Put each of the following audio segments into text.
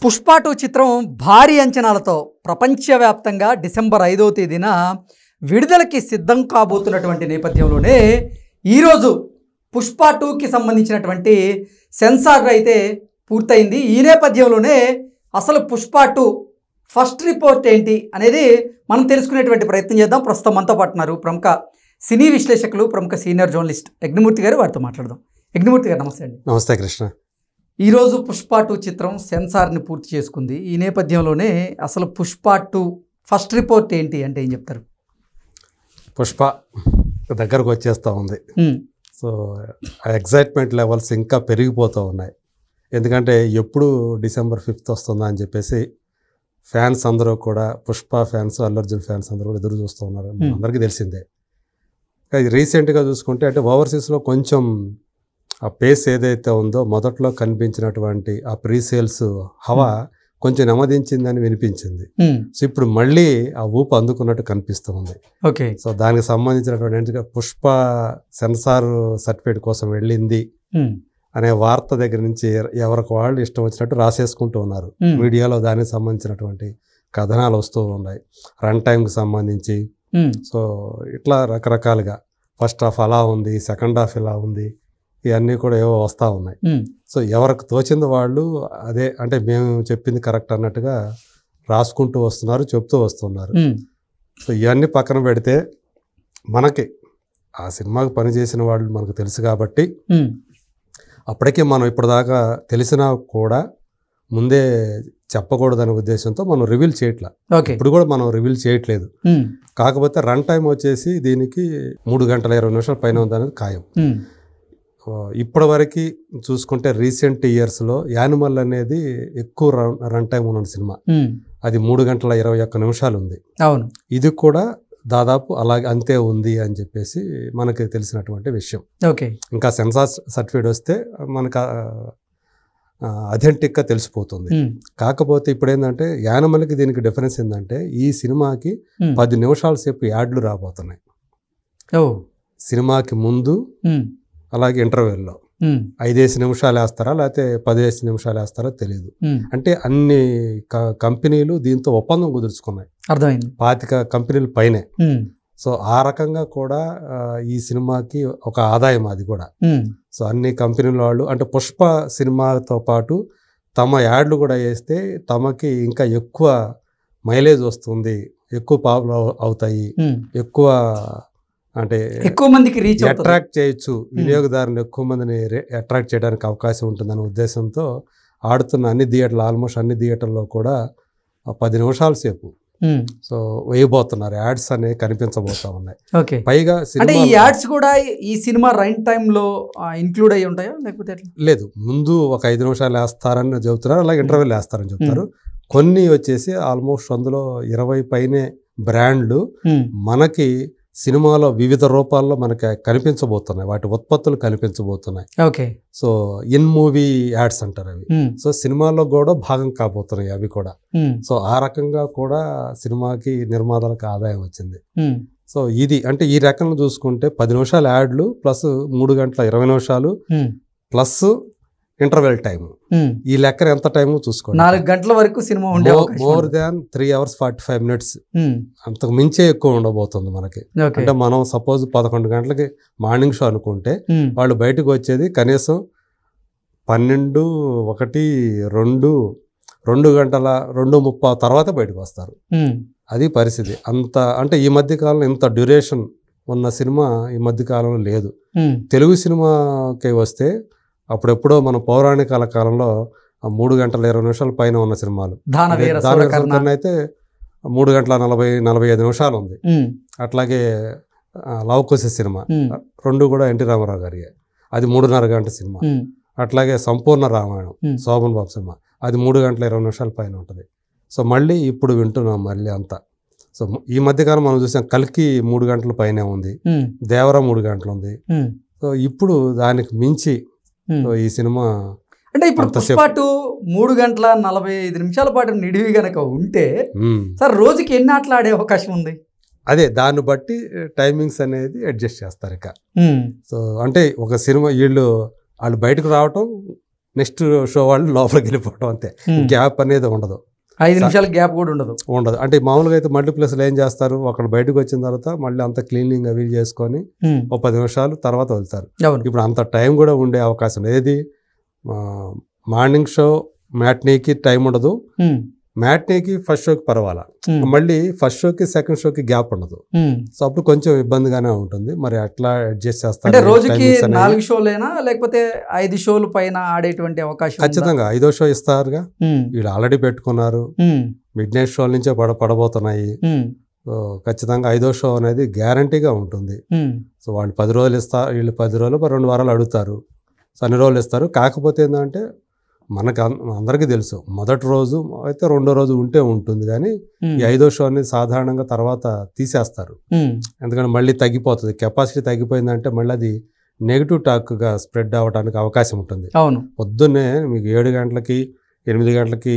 పుష్ప 2 చిత్రం భారీ అంచనాలతో ప్రపంచవ్యాప్తంగా డిసెంబర్ 5వ తేదీన విడుదలకి సిద్ధం కాబోతున్నటువంటి నేపథ్యంలోనే ఈరోజు పుష్ప 2కి సంబంధించినటువంటి సెన్సార్ అయితే పూర్తయింది. ఈ నేపథ్యంలోనే అసలు పుష్ప 2 ఫస్ట్ రిపోర్ట్ ఏంటి అనేది మనం తెలుసుకునేటువంటి ప్రయత్నం చేద్దాం. ప్రస్తుతం మనతో పాటు ఉన్నారు ప్రముఖ సినీ విశ్లేషకులు, ప్రముఖ సీనియర్ జర్నలిస్ట్ యజ్ఞమూర్తి గారు. వారితో మాట్లాడదాం. యజ్ఞమూర్తి గారు నమస్తే అండి. నమస్తే కృష్ణ. ఈరోజు పుష్ప 2 చిత్రం సెన్సార్ని పూర్తి చేసుకుంది. ఈ నేపథ్యంలోనే అసలు పుష్ప 2 ఫస్ట్ రిపోర్ట్ ఏంటి అంటే ఏం చెప్తారు? పుష్ప దగ్గరకు వచ్చేస్తూ ఉంది. సో ఆ ఎగ్జైట్మెంట్ లెవెల్స్ ఇంకా పెరిగిపోతూ ఉన్నాయి. ఎందుకంటే ఎప్పుడు డిసెంబర్ 5th వస్తుందా అని చెప్పేసి ఫ్యాన్స్ అందరూ కూడా, పుష్ప ఫ్యాన్స్, అల్లు అర్జున్ ఫ్యాన్స్ అందరూ కూడా ఎదురు చూస్తూ ఉన్నారు. అందరికీ తెలిసిందే. ఇది రీసెంట్గా చూసుకుంటే అంటే ఓవర్సీస్లో కొంచెం ఆ పేస్ ఏదైతే ఉందో మొదట్లో కనిపించినటువంటి ఆ ప్రీ సేల్స్ హవా కొంచెం నెమ్మదించిందని వినిపించింది. సో ఇప్పుడు మళ్ళీ ఆ ఊపు అందుకున్నట్టు కనిపిస్తూ ఉంది. ఓకే. సో దానికి సంబంధించినటువంటి పుష్ప సెన్సార్ సర్టిఫికేట్ కోసం వెళ్ళింది అనే వార్త దగ్గర నుంచి ఎవరికి వాళ్ళు ఇష్టం వచ్చినట్టు రాసేసుకుంటూ ఉన్నారు. మీడియాలో దానికి సంబంధించినటువంటి కథనాలు వస్తూ ఉన్నాయి, రన్ టైంకి సంబంధించి. సో ఇట్లా రకరకాలుగా ఫస్ట్ హాఫ్ అలా ఉంది, సెకండ్ హాఫ్ ఇలా ఉంది, ఇవన్నీ కూడా ఏవో వస్తూ ఉన్నాయి. సో ఎవరికి తోచింది వాళ్ళు అదే, అంటే మేము చెప్పింది కరెక్ట్ అన్నట్టుగా రాసుకుంటూ వస్తున్నారు, చెప్తూ వస్తున్నారు. సో ఇవన్నీ పక్కన పెడితే మనకి ఆ సినిమాకి పనిచేసిన వాళ్ళు మనకు తెలుసు కాబట్టి అప్పటికే మనం ఇప్పటిదాకా తెలిసినా కూడా ముందే చెప్పకూడదనే ఉద్దేశంతో మనం రివీల్ చేయట్లా. ఇప్పుడు కూడా మనం రివీల్ చేయట్లేదు. కాకపోతే రన్ టైం వచ్చేసి దీనికి 3 గంటల 20 నిమిషాల పైన ఉందనేది ఖాయం. ఇప్పటి వరకు చూసుకుంటే రీసెంట్ ఇయర్స్లో యానిమల్ అనేది ఎక్కువ రన్ టైం ఉన్న సినిమా. అది 3 గంటల 21 నిమిషాలు ఉంది. అవును. ఇది కూడా దాదాపు అలాగే అంతే ఉంది అని చెప్పేసి మనకి తెలిసినటువంటి విషయం. ఓకే. ఇంకా సెన్సార్ సర్టిఫికేట్ వస్తే మనకు అథెంటిక్గా తెలిసిపోతుంది. కాకపోతే ఇప్పుడు ఏంటంటే యానిమల్కి దీనికి డిఫరెన్స్ ఏంటంటే ఈ సినిమాకి 10 నిమిషాల సేపు యాడ్లు రాబోతున్నాయి. సినిమాకి ముందు అలాగే ఇంటర్వెల్లో 5 నిమిషాలు వేస్తారా లేకపోతే 10 నిమిషాలు వేస్తారా తెలియదు. అంటే అన్ని కంపెనీలు దీంతో ఒప్పందం కుదుర్చుకున్నాయి. అర్థమైంది. 25 కంపెనీల పైనే. సో ఆ రకంగా కూడా ఈ సినిమాకి ఒక ఆదాయం అది కూడా. సో అన్ని కంపెనీల వాళ్ళు అంటే పుష్ప సినిమాతో పాటు తమ యాడ్లు కూడా వేస్తే తమకి ఇంకా ఎక్కువ మైలేజ్ వస్తుంది, ఎక్కువ పాపులర్ అవుతాయి, ఎక్కువ అంటే ఎక్కువ మందికి రీచ్ అట్రాక్ట్ చేయొచ్చు, వినియోగదారులు ఎక్కువ మందిని అట్రాక్ట్ చేయడానికి అవకాశం ఉంటుందనే ఉద్దేశంతో ఆడుతున్న అన్ని థియేటర్లు, ఆల్మోస్ట్ అన్ని థియేటర్లో కూడా 10 నిమిషాల సేపు సో వేయబోతున్నారు. యాడ్స్ అనేవి కనిపించబోతా ఉన్నాయి. పైగా ఈ యాడ్స్ కూడా ఈ సినిమా రన్ టైంలో ఇంక్లూడ్ అయ్యి ఉంటాయా లేకపోతే లేదు? ముందు ఒక 5 నిమిషాలు వేస్తారని చెబుతున్నారు, అలాగే ఇంటర్వెల్ వేస్తారని చెప్తారు. కొన్ని వచ్చేసి ఆల్మోస్ట్ అందులో 20 పైనే బ్రాండ్లు మనకి సినిమాలో వివిధ రూపాల్లో మనకి కనిపించబోతున్నాయి, వాటి ఉత్పత్తులు కనిపించబోతున్నాయి. Okay. So in movie ads అంటారు అవి. సో సినిమాలో కూడా భాగం కాబోతున్నాయి అవి కూడా. సో ఆ రకంగా కూడా సినిమాకి నిర్మాతలకు ఆదాయం వచ్చింది. సో ఇది అంటే ఈ రకంగా చూసుకుంటే 10 నిమిషాల యాడ్లు ప్లస్ 3 గంటల 20 నిమిషాలు ప్లస్ ఇంటర్వెల్ టైం, ఈ లెక్కన ఎంత టైము చూసుకోండి. 4 గంటల వరకు సినిమా ఉండే మోర్ దాన్ 3 hours 45 minutes, అంతకు మించే ఎక్కువ ఉండబోతుంది మనకి. అంటే మనం సపోజ్ 11 గంటలకి మార్నింగ్ షో అనుకుంటే వాళ్ళు బయటకు వచ్చేది కనీసం 12, 1, 2 గంటల 2:30 తర్వాత బయటకు వస్తారు. అది పరిస్థితి. అంత అంటే ఈ మధ్య కాలంలో ఇంత డ్యూరేషన్ ఉన్న సినిమా ఈ మధ్య కాలంలో లేదు. తెలుగు సినిమాకి వస్తే అప్పుడెప్పుడో మన పౌరాణికాల కాలంలో 3 గంటల 20 నిమిషాల పైన ఉన్న సినిమాలు, అయితే 3 గంటల 40-45 నిమిషాలు ఉంది. అట్లాగే లవకుశ సినిమా 2 కూడా ఎన్టీ రామారావు గారి, అది 3.5 గంటల సినిమా. అట్లాగే సంపూర్ణ రామాయణం శోభన్ బాబు సినిమా, అది 3 గంటల 20 నిమిషాల పైన ఉంటుంది. సో మళ్ళీ ఇప్పుడు వింటున్నాం మళ్ళీ అంతా. సో ఈ మధ్యకాలం మనం చూసాం కల్కి 3 గంటల పైనే ఉంది, దేవరా 3 గంటలు ఉంది. సో ఇప్పుడు దానికి మించి ఈ సినిమా అంటే ఇప్పుడు పుష్ప 2 3 గంటల 45 నిమిషాల పాటు నిడివి గనక ఉంటే సార్ రోజుకి ఎన్ని ఆటలు ఆడే అవకాశం ఉంది? అదే దాన్ని బట్టి టైమింగ్స్ అనేది అడ్జస్ట్ చేస్తారు ఇక. సో అంటే ఒక సినిమా వాళ్ళు బయటకు రావటం నెక్స్ట్ షో వాళ్ళు లోపలికి వెళ్ళిపోవడం అంతే. గ్యాప్ అనేది ఉండదు, 5 నిమిషాల గ్యాప్ కూడా ఉండదు. అంటే మామూలుగా అయితే మల్టీప్లెక్స్లో ఏం చేస్తారు, అక్కడ బయటకు వచ్చిన తర్వాత మళ్ళీ అంత క్లీనింగ్ అవి చేసుకొని ఒక 10 నిమిషాలు తర్వాత వెళ్తారు. ఇప్పుడు అంత టైం కూడా ఉండే అవకాశం లేదు. ఏది మార్నింగ్ షో మ్యాట్నీకి టైం ఉండదు, మ్యాట్నీకి ఫస్ట్ షోకి పర్వాలా, మళ్ళీ ఫస్ట్ షోకి సెకండ్ షోకి గ్యాప్ ఉండదు. సో అప్పుడు కొంచెం ఇబ్బందిగానే ఉంటుంది. మరి అట్లా అడ్జస్ట్ చేస్తారు. అంటే రోజుకి 4 షోలేనా లేకపోతే 5 షోలు పైన ఆడేటువంటి అవకాశం? ఖచ్చితంగా 5వ షో ఇస్తారుగా, వీళ్ళు ఆల్రెడీ పెట్టుకున్నారు. మిడ్ నైట్ షో నుంచే పడబోతున్నాయి. సో ఖచ్చితంగా 5వ షో అనేది గ్యారంటీగా ఉంటుంది. సో వాళ్ళు 10 రోజులు ఇస్తారు, వీళ్ళు 10 రోజులు 2 వారాలు అడుగుతారు. సో అన్ని రోజులు ఇస్తారు. కాకపోతే ఏంటంటే మనకు అందరికీ తెలుసు, మొదటి రోజు అయితే 2వ రోజు ఉంటే ఉంటుంది, కానీ ఈ 5వ షో అనేది సాధారణంగా తర్వాత తీసేస్తారు. ఎందుకంటే మళ్ళీ తగ్గిపోతుంది, కెపాసిటీ తగ్గిపోయిందంటే మళ్ళీ అది నెగిటివ్ టాక్గా స్ప్రెడ్ అవ్వడానికి అవకాశం ఉంటుంది. పొద్దున్నే మీకు 7 గంటలకి 8 గంటలకి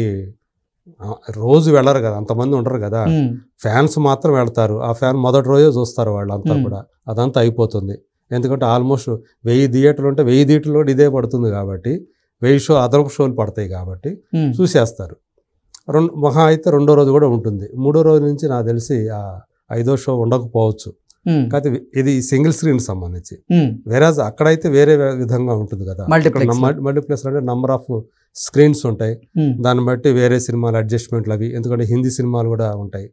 రోజు వెళ్ళరు కదా, అంతమంది ఉండరు కదా, ఫ్యాన్స్ మాత్రం వెళ్తారు. ఆ ఫ్యాన్ మొదటి రోజే చూస్తారు వాళ్ళు అంతా కూడా, అదంతా అయిపోతుంది. ఎందుకంటే ఆల్మోస్ట్ 1000 థియేటర్లు ఉంటే 1000 థియేటర్లో ఇదే పడుతుంది కాబట్టి 1000 షో అదనపు షోలు పడతాయి కాబట్టి చూసేస్తారు. మహా అయితే 2వ రోజు కూడా ఉంటుంది. 3వ రోజు నుంచి నాకు తెలిసి ఆ 5వ షో ఉండకపోవచ్చు. కాకపోతే ఇది సింగిల్ స్క్రీన్ సంబంధించి, వేరే అక్కడైతే వేరే విధంగా ఉంటుంది కదా. మల్టీప్లెక్స్ అంటే నంబర్ ఆఫ్ స్క్రీన్స్ ఉంటాయి, దాన్ని బట్టి వేరే సినిమాలు అడ్జస్ట్మెంట్లు అవి, ఎందుకంటే హిందీ సినిమాలు కూడా ఉంటాయి,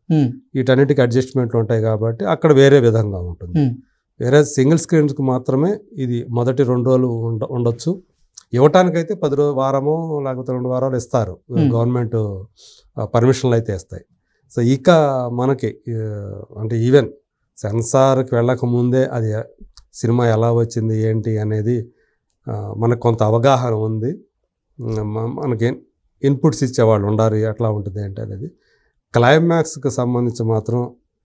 వీటన్నిటికీ అడ్జస్ట్మెంట్లు ఉంటాయి కాబట్టి అక్కడ వేరే విధంగా ఉంటుంది. వేరే సింగిల్ స్క్రీన్స్కి మాత్రమే ఇది మొదటి 2 రోజులు ఉండొచ్చు. ఇవ్వటానికైతే 10 వారమో లేకపోతే 2 వారాలు ఇస్తారు, గవర్నమెంట్ పర్మిషన్లు అయితే ఇస్తాయి. సో ఇక మనకి అంటే ఈవెన్ సెన్సార్కి వెళ్ళక ముందే అది సినిమా ఎలా వచ్చింది ఏంటి అనేది మనకు కొంత అవగాహన ఉంది. మనకి ఇన్పుట్స్ ఇచ్చేవాళ్ళు ఉండాలి, ఎట్లా ఉంటుంది ఏంటి అనేది. క్లైమాక్స్కి సంబంధించి మాత్రం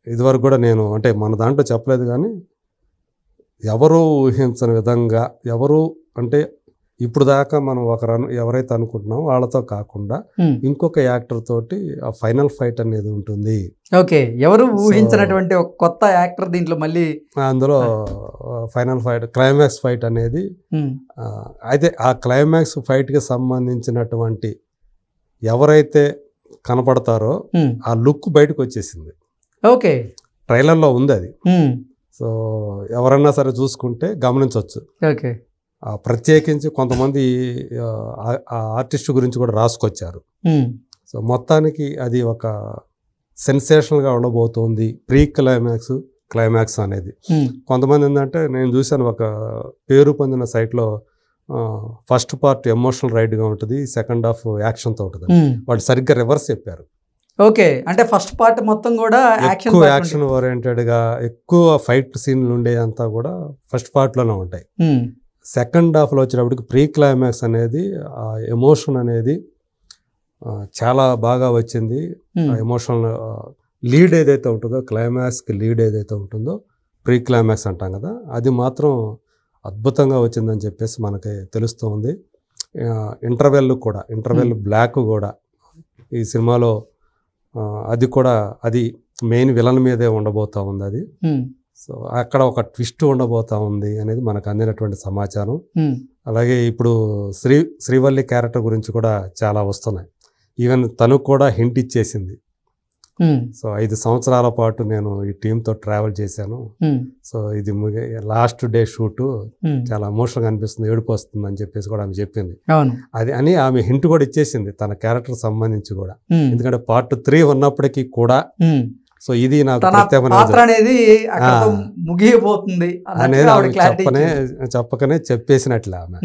ఇదివరకు కూడా నేను అంటే మన దాంట్లో చెప్పలేదు, కానీ ఎవరూ ఊహించని విధంగా అంటే ఇప్పుడు దాకా మనం ఎవరైతే అనుకుంటున్నామో వాళ్ళతో కాకుండా ఇంకొక యాక్టర్ తోటి ఆ ఫైనల్ ఫైట్ అనేది ఉంటుంది. ఓకే, ఎవరు ఊహించినటువంటి ఒక కొత్త యాక్టర్ దీంట్లో మళ్ళీ అందులో ఫైనల్ ఫైట్ క్లైమాక్స్ ఫైట్ అనేది. అయితే ఆ క్లైమాక్స్ ఫైట్కి సంబంధించినటువంటి ఎవరైతే కనపడతారో ఆ లుక్ బయటకు వచ్చేసింది. ఓకే, ట్రైలర్లో ఉంది అది. సో ఎవరన్నా సరే చూసుకుంటే గమనించవచ్చు. ఓకే, ప్రత్యేకించి కొంతమంది ఆర్టిస్ట్ గురించి కూడా రాసుకొచ్చారు. సో మొత్తానికి అది ఒక సెన్సేషనల్గా ఉండబోతోంది. ప్రీ క్లైమాక్స్ అనేది కొంతమంది ఏంటంటే, నేను చూశాను ఒక పేరు పొందిన సైట్లో ఫస్ట్ పార్ట్ ఎమోషనల్ రైడ్గా ఉంటుంది, సెకండ్ హాఫ్ యాక్షన్తో ఉంటుంది. వాళ్ళు సరిగ్గా రివర్స్ చెప్పారు. ఓకే, అంటే ఫస్ట్ పార్ట్ మొత్తం కూడా ఎక్కువ యాక్షన్ ఓరియంటెడ్గా ఎక్కువ ఫైట్ సీన్లు ఉండేదంతా కూడా ఫస్ట్ పార్ట్లోనే ఉంటాయి. సెకండ్ హాఫ్లో వచ్చేటప్పటికి ప్రీ క్లైమాక్స్ అనేది ఆ ఎమోషన్ అనేది చాలా బాగా వచ్చింది. ఎమోషనల్ లీడ్ ఏదైతే ఉంటుందో, క్లైమాక్స్కి లీడ్ ఏదైతే ఉంటుందో ప్రీ క్లైమాక్స్ అంటాం కదా, అది మాత్రం అద్భుతంగా వచ్చిందని చెప్పేసి మనకి తెలుస్తూ ఉంది. ఇంటర్వెల్ బ్లాక్ కూడా ఈ సినిమాలో అది మెయిన్ విలన్ మీదే ఉండబోతా ఉంది అది. సో అక్కడ ఒక ట్విస్ట్ ఉండబోతా ఉంది అనేది మనకు అందినటువంటి సమాచారం. అలాగే ఇప్పుడు శ్రీవల్లి క్యారెక్టర్ గురించి కూడా చాలా వస్తున్నాయి. ఈవెన్ తను కూడా హింట్ ఇచ్చేసింది. సో 5 సంవత్సరాల పాటు నేను ఈ టీంతో ట్రావెల్ చేశాను. సో ఇది లాస్ట్ డే షూట్ చాలా ఎమోషనల్గా అనిపిస్తుంది, ఏడుపు వస్తుంది అని చెప్పేసి కూడా ఆమె చెప్పింది. అది అని ఆమె హింట్ కూడా ఇచ్చేసింది తన క్యారెక్టర్ సంబంధించి కూడా. ఎందుకంటే పార్ట్ 3 ఉన్నప్పటికీ కూడా సో ఇది నాకు ముగిపోతుంది అనేది చెప్పకనే చెప్పేసినట్లే ఆమె.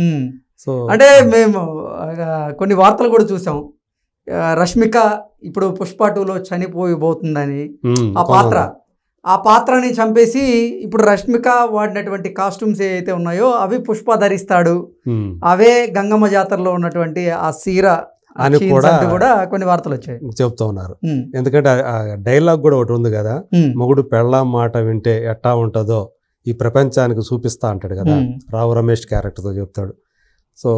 సో అంటే మేము కొన్ని వార్తలు కూడా చూసాం, రష్మిక ఇప్పుడు పుష్ప 2లో చనిపోయిపోతుందని. ఆ పాత్రని చంపేసి ఇప్పుడు రష్మిక వాడినటువంటి కాస్ట్యూమ్స్ ఏవైతే ఉన్నాయో అవి పుష్ప ధరిస్తాడు, అవే గంగమ్మ జాతరలో ఉన్నటువంటి ఆ సీర అని కూడా కొన్ని వార్తలు వచ్చాయి, చెప్తూ ఉన్నారు. ఎందుకంటే డైలాగ్ కూడా ఒకటి ఉంది కదా, మొగుడు పెళ్ళాం మాట వింటే ఎట్టా ఉంటుందో ఈ ప్రపంచానికి చూపిస్తా అంటాడు కదా, రావు రమేష్ క్యారెక్టర్తో చెప్తాడు. సో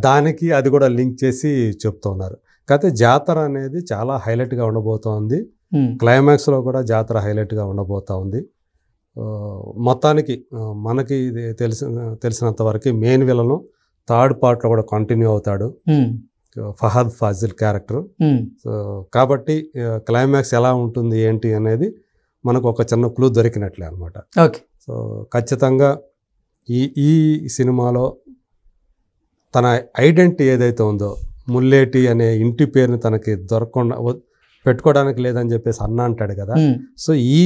దానికి అది కూడా లింక్ చేసి చెప్తూ ఉన్నారు. కాకపోతే జాతర అనేది చాలా హైలైట్గా ఉండబోతోంది. క్లైమాక్స్లో కూడా జాతర హైలైట్గా ఉండబోతా ఉంది. మొత్తానికి మనకి తెలిసినంత వరకు మెయిన్ విలను థర్డ్ పార్ట్లో కూడా కంటిన్యూ అవుతాడు ఫహద్ ఫాజిల్ క్యారెక్టర్. సో కాబట్టి క్లైమాక్స్ ఎలా ఉంటుంది ఏంటి అనేది మనకు ఒక చిన్న క్లూ దొరికినట్లే అనమాట. ఓకే. సో ఖచ్చితంగా ఈ సినిమాలో తన ఐడెంటిటీ ఏదైతే ఉందో, ముల్లేటి అనే ఇంటి పేరుని తనకి దొరకకుండా పెట్టుకోవడానికి లేదని చెప్పేసి అన్న అంటాడు కదా. సో ఈ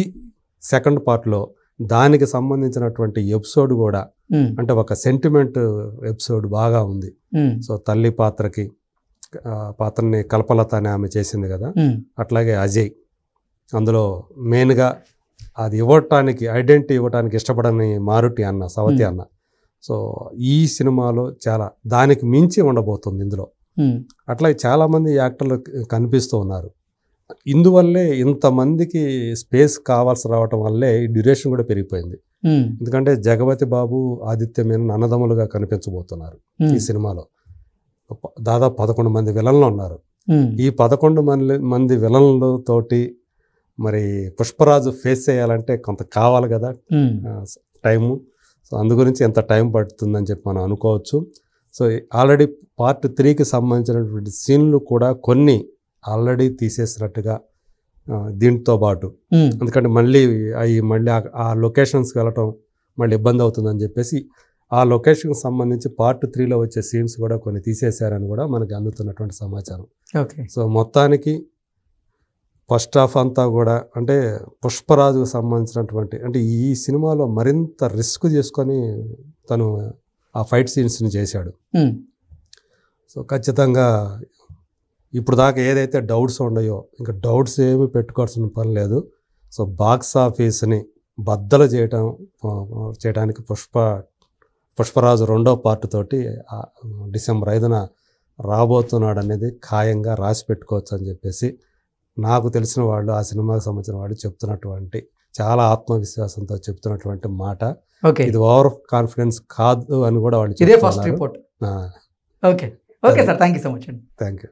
సెకండ్ పార్ట్లో దానికి సంబంధించినటువంటి ఎపిసోడ్ కూడా అంటే ఒక సెంటిమెంట్ ఎపిసోడ్ బాగా ఉంది. సో తల్లి పాత్రని కల్పలత అని ఆమె చేసింది కదా, అట్లాగే అజయ్ అందులో మెయిన్గా అది ఇవ్వటానికి ఐడెంటిటీ ఇవ్వటానికి ఇష్టపడని మారుటి అన్న, సవతి అన్న. సో ఈ సినిమాలో చాలా దానికి మించి ఉండబోతుంది ఇందులో. అట్లా చాలామంది యాక్టర్లు కనిపిస్తూ ఉన్నారు. ఇందువల్లే ఇంతమందికి స్పేస్ కావాల్సి రావటం వల్లే ఈ డ్యూరేషన్ కూడా పెరిగిపోయింది. ఎందుకంటే జగపతి బాబు, ఆదిత్య మేనన్ అన్నదమ్ములుగా కనిపించబోతున్నారు ఈ సినిమాలో. దాదాపు 11 మంది విలన్లు ఉన్నారు. ఈ 11 మంది విలన్లతోటి మరి పుష్పరాజు ఫేస్ చేయాలంటే కొంత కావాలి కదా టైము. సో అందు గురించి ఎంత టైం పడుతుందని చెప్పి మనం అనుకోవచ్చు. సో ఆల్రెడీ పార్ట్ 3కి సంబంధించినటువంటి సీన్లు కూడా కొన్ని ఆల్రెడీ తీసేసినట్టుగా దీంతో పాటు, ఎందుకంటే మళ్ళీ ఆ లొకేషన్స్కి వెళ్ళటం మళ్ళీ ఇబ్బంది అవుతుందని చెప్పేసి ఆ లొకేషన్కి సంబంధించి పార్ట్ 3లో వచ్చే సీన్స్ కూడా కొన్ని తీసేశారని కూడా మనకి అందుతున్నటువంటి సమాచారం. సో మొత్తానికి ఫస్ట్ హాఫ్ అంతా కూడా అంటే పుష్పరాజుకు సంబంధించినటువంటి అంటే ఈ సినిమాలో మరింత రిస్క్ చేసుకొని తను ఆ ఫైట్ సీన్స్ని చేశాడు. సో ఖచ్చితంగా ఇప్పుడు దాకా ఏదైతే డౌట్స్ ఉన్నాయో ఇంకా డౌట్స్ ఏమి పెట్టుకోవాల్సిన పని లేదు. సో బాక్స్ ఆఫీస్ని బద్దలు చేయడానికి పుష్పరాజు 2వ పార్ట్ తోటి డిసెంబర్ 5న రాబోతున్నాడు అనేది ఖాయంగా రాసి పెట్టుకోవచ్చు అని చెప్పేసి నాకు తెలిసిన వాళ్ళు, ఆ సినిమాకి సంబంధించిన వాళ్ళు చెప్తున్నటువంటి చాలా ఆత్మవిశ్వాసంతో చెప్తున్నటువంటి మాట. ఇది ఓవర్ కాన్ఫిడెన్స్ కాదు అని కూడా వాళ్ళు ఇదే first report. Okay sir, thank you so much అండి. Thank you.